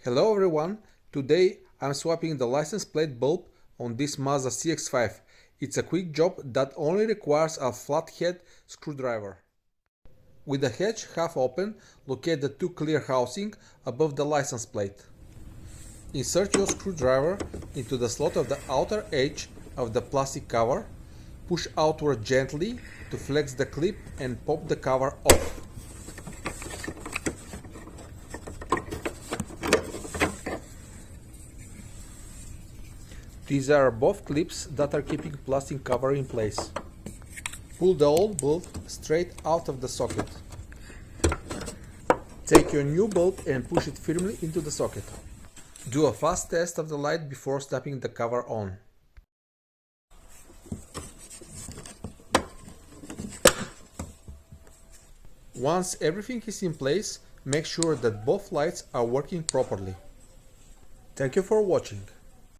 Hello everyone, today I'm swapping the license plate bulb on this Mazda CX-5. It's a quick job that only requires a flathead screwdriver. With the hatch half open, locate the two clear housing above the license plate. Insert your screwdriver into the slot of the outer edge of the plastic cover. Push outward gently to flex the clip and pop the cover off. These are both clips that are keeping plastic cover in place. Pull the old bulb straight out of the socket. Take your new bulb and push it firmly into the socket. Do a fast test of the light before snapping the cover on. Once everything is in place, make sure that both lights are working properly. Thank you for watching.